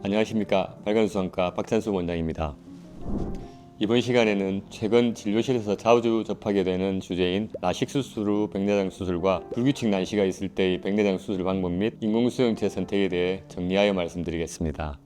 안녕하십니까. 발간수상과 박찬수 원장입니다. 이번 시간에는 최근 진료실에서 자주 접하게 되는 주제인 라식 수술 후 백내장 수술과 불규칙 난시가 있을 때의 백내장 수술 방법 및 인공수용체 선택에 대해 정리하여 말씀드리겠습니다.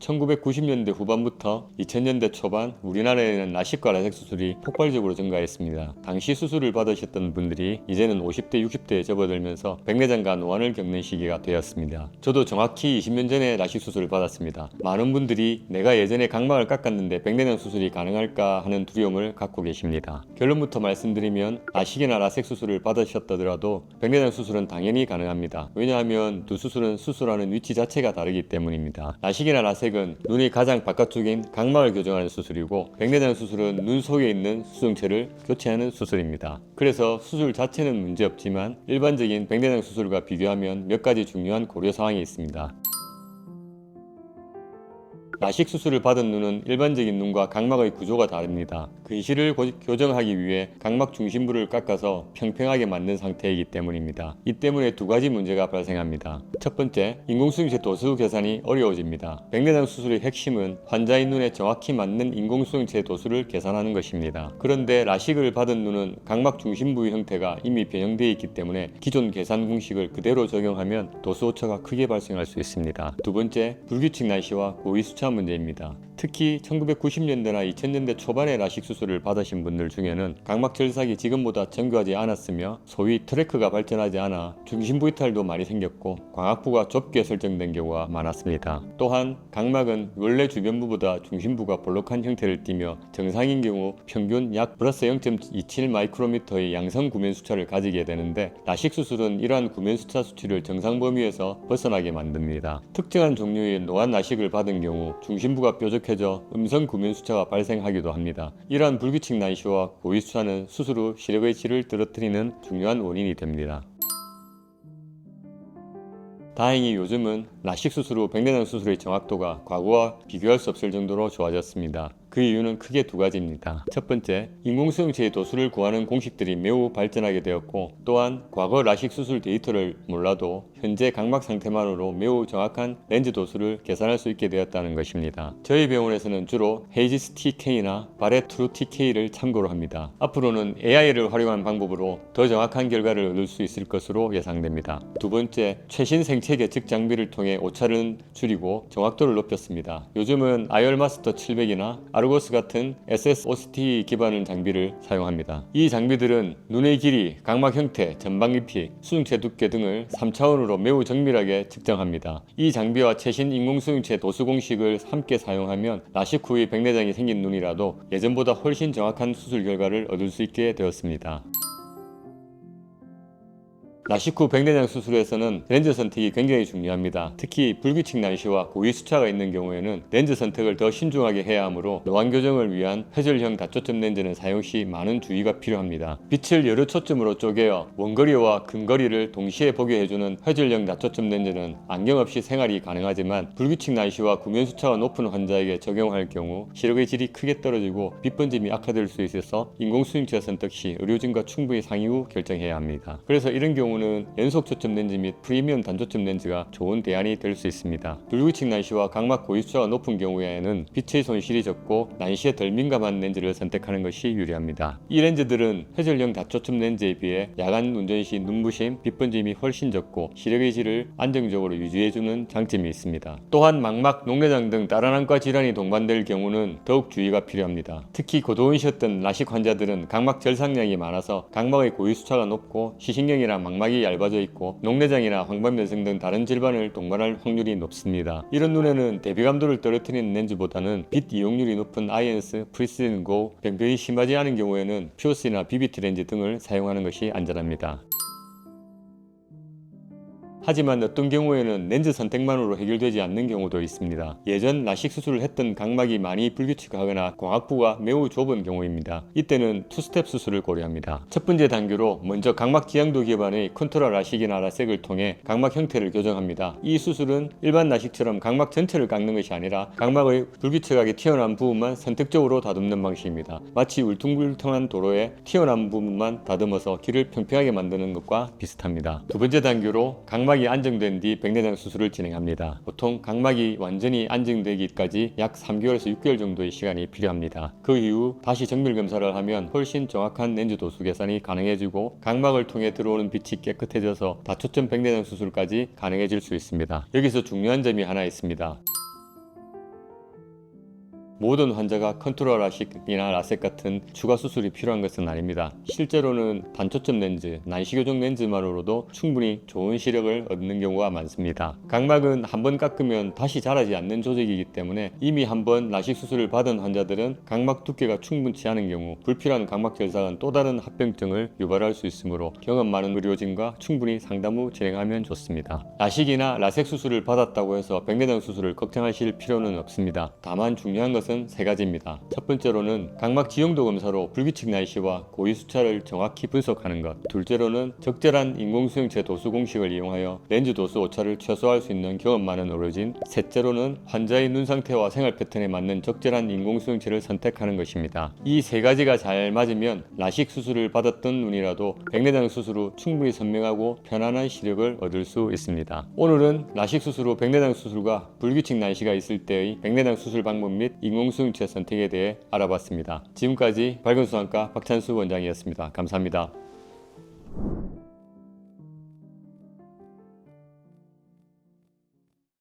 1990년대 후반부터 2000년대 초반 우리나라에는 라식과 라섹 수술이 폭발적으로 증가했습니다. 당시 수술을 받으셨던 분들이 이제는 50대, 60대에 접어들면서 백내장과 노안을 겪는 시기가 되었습니다. 저도 정확히 20년 전에 라식 수술을 받았습니다. 많은 분들이 내가 예전에 각막을 깎았는데 백내장 수술이 가능할까 하는 두려움을 갖고 계십니다. 결론부터 말씀드리면 라식이나 라섹 수술을 받으셨더라도 백내장 수술은 당연히 가능합니다. 왜냐하면 두 수술은 수술하는 위치 자체가 다르기 때문입니다. 라식이나 라섹 은 눈의 가장 바깥쪽인 각막을 교정하는 수술이고 백내장 수술은 눈 속에 있는 수정체를 교체하는 수술입니다. 그래서 수술 자체는 문제없지만 일반적인 백내장 수술과 비교하면 몇 가지 중요한 고려 사항이 있습니다. 라식 수술을 받은 눈은 일반적인 눈과 각막의 구조가 다릅니다. 근시를 교정하기 위해 각막 중심부를 깎아서 평평하게 만든 상태이기 때문입니다. 이 때문에 두 가지 문제가 발생합니다. 첫 번째, 인공수용체 도수 계산이 어려워집니다. 백내장 수술의 핵심은 환자의 눈에 정확히 맞는 인공수용체 도수를 계산하는 것입니다. 그런데 라식을 받은 눈은 각막 중심부의 형태가 이미 변형되어 있기 때문에 기존 계산 공식을 그대로 적용하면 도수 오차가 크게 발생할 수 있습니다. 두 번째, 불규칙 난시와 고위수차 문제입니다. 특히 1990년대나 2000년대 초반에 라식 수술을 받으신 분들 중에는 각막 절삭이 지금보다 정교하지 않았으며 소위 트래크가 발전하지 않아 중심부 이탈도 많이 생겼고 광학부가 좁게 설정된 경우가 많았습니다. 또한 각막은 원래 주변부보다 중심부가 볼록한 형태를 띠며 정상인 경우 평균 약 플러스 0.27 마이크로미터의 양성 구면 수차를 가지게 되는데 라식 수술은 이러한 구면 수차 수치를 정상 범위에서 벗어나게 만듭니다. 특정한 종류의 노안 라식을 받은 경우 중심부가 뾰족해져 음성 구면 수차가 발생하기도 합니다. 이러한 불규칙 난시와 고위 수차는 수술 후 시력의 질을 떨어뜨리는 중요한 원인이 됩니다. 다행히 요즘은 라식 수술 후 백내장 수술의 정확도가 과거와 비교할 수 없을 정도로 좋아졌습니다. 그 이유는 크게 두 가지입니다. 첫 번째, 인공수용체의 도수를 구하는 공식들이 매우 발전하게 되었고, 또한 과거 라식 수술 데이터를 몰라도 현재 각막 상태만으로 매우 정확한 렌즈 도수를 계산할 수 있게 되었다는 것입니다. 저희 병원에서는 주로 헤이지스 TK나 바렛 트루 TK를 참고로 합니다. 앞으로는 AI를 활용한 방법으로 더 정확한 결과를 얻을 수 있을 것으로 예상됩니다. 두 번째, 최신 생체 계측 장비를 통해 오차를 줄이고 정확도를 높였습니다. 요즘은 아이얼마스터 700이나 아르고스 같은 SSOCT 기반의 장비를 사용합니다. 이 장비들은 눈의 길이, 각막 형태, 전방 깊이, 수용체 두께 등을 3차원으로 매우 정밀하게 측정합니다. 이 장비와 최신 인공수용체 도수 공식을 함께 사용하면 라식 후에 백내장이 생긴 눈이라도 예전보다 훨씬 정확한 수술 결과를 얻을 수 있게 되었습니다. 라식 후 백내장 수술에서는 렌즈 선택이 굉장히 중요합니다. 특히 불규칙 난시와 고위 수차가 있는 경우에는 렌즈 선택을 더 신중하게 해야 하므로 노안 교정을 위한 회절형 다초점 렌즈는 사용 시 많은 주의가 필요합니다. 빛을 여러 초점으로 쪼개어 원거리와 근거리를 동시에 보게 해주는 회절형 다초점 렌즈는 안경 없이 생활이 가능하지만 불규칙 난시와 구면 수차가 높은 환자에게 적용할 경우 시력의 질이 크게 떨어지고 빛 번짐이 악화될 수 있어서 인공수용체 선택 시 의료진과 충분히 상의 후 결정해야 합니다. 그래서 이런 경우는 연속 초점 렌즈 및 프리미엄 단초점 렌즈가 좋은 대안이 될 수 있습니다. 불규칙 난시와 각막 고위 수차가 높은 경우에는 빛의 손실이 적고 난시에 덜 민감한 렌즈를 선택하는 것이 유리합니다. 이 렌즈들은 회절형 다초점 렌즈에 비해 야간 운전 시 눈부심, 빛 번짐이 훨씬 적고 시력의 질을 안정적으로 유지해주는 장점이 있습니다. 또한 망막, 녹내장 등 다른 안과 질환이 동반될 경우는 더욱 주의가 필요합니다. 특히 고도원이셨던 라식 환자들은 각막 절삭량이 많아서 각막의 고위 수차가 높고 시신경이나 망막이 얇아져 있고 녹내장이나 황반변성 등 다른 질환을 동반할 확률이 높습니다. 이런 눈에는 대비감도를 떨어뜨리는 렌즈보다는 빛 이용률이 높은 아이언스, 프리시즌 고, 병변이 심하지 않은 경우에는 퓨어스나 BBT 렌즈 등을 사용하는 것이 안전합니다. 하지만 어떤 경우에는 렌즈 선택만으로 해결되지 않는 경우도 있습니다. 예전 라식 수술을 했던 각막이 많이 불규칙하거나 광학부가 매우 좁은 경우입니다. 이때는 투스텝 수술을 고려합니다. 첫 번째 단계로 먼저 각막 지향도 기반의 컨트라 라식이나 라섹을 통해 각막 형태를 교정합니다. 이 수술은 일반 라식처럼 각막 전체를 깎는 것이 아니라 각막의 불규칙하게 튀어나온 부분만 선택적으로 다듬는 방식입니다. 마치 울퉁불퉁한 도로에 튀어나온 부분만 다듬어서 길을 평평하게 만드는 것과 비슷합니다. 두 번째 단계로 각막 각막이 안정된 뒤 백내장 수술을 진행합니다. 보통 각막이 완전히 안정되기까지 약 3개월에서 6개월 정도의 시간이 필요합니다. 그 이후 다시 정밀 검사를 하면 훨씬 정확한 렌즈 도수 계산이 가능해지고 각막을 통해 들어오는 빛이 깨끗해져서 다초점 백내장 수술까지 가능해질 수 있습니다. 여기서 중요한 점이 하나 있습니다. 모든 환자가 컨트롤 라식이나 라섹 같은 추가 수술이 필요한 것은 아닙니다. 실제로는 단초점 렌즈, 난시 교정 렌즈만으로도 충분히 좋은 시력을 얻는 경우가 많습니다. 각막은 한번 깎으면 다시 자라지 않는 조직이기 때문에 이미 한번 라식 수술을 받은 환자들은 각막 두께가 충분치 않은 경우 불필요한 각막 결삭은 또 다른 합병증을 유발할 수 있으므로 경험 많은 의료진과 충분히 상담 후 진행하면 좋습니다. 라식이나 라섹 수술을 받았다고 해서 백내장 수술을 걱정하실 필요는 없습니다. 다만 중요한 것은 세 가지입니다. 첫 번째로는 각막 지형도 검사로 불규칙 날씨와 고위 수차를 정확히 분석하는 것. 둘째로는 적절한 인공수용체 도수 공식을 이용하여 렌즈 도수 오차를 최소화할 수 있는 경험 많은 의료진. 셋째로는 환자의 눈 상태와 생활 패턴에 맞는 적절한 인공수용체를 선택하는 것입니다. 이 세 가지가 잘 맞으면 라식 수술을 받았던 눈이라도 백내장 수술 후 충분히 선명하고 편안한 시력을 얻을 수 있습니다. 오늘은 라식 수술 후 백내장 수술과 불규칙 날씨가 있을 때의 백내장 수술 방법 및 인공수용체 선택에 대해 알아봤습니다. 지금까지 밝은수안과 박찬수 원장이었습니다. 감사합니다.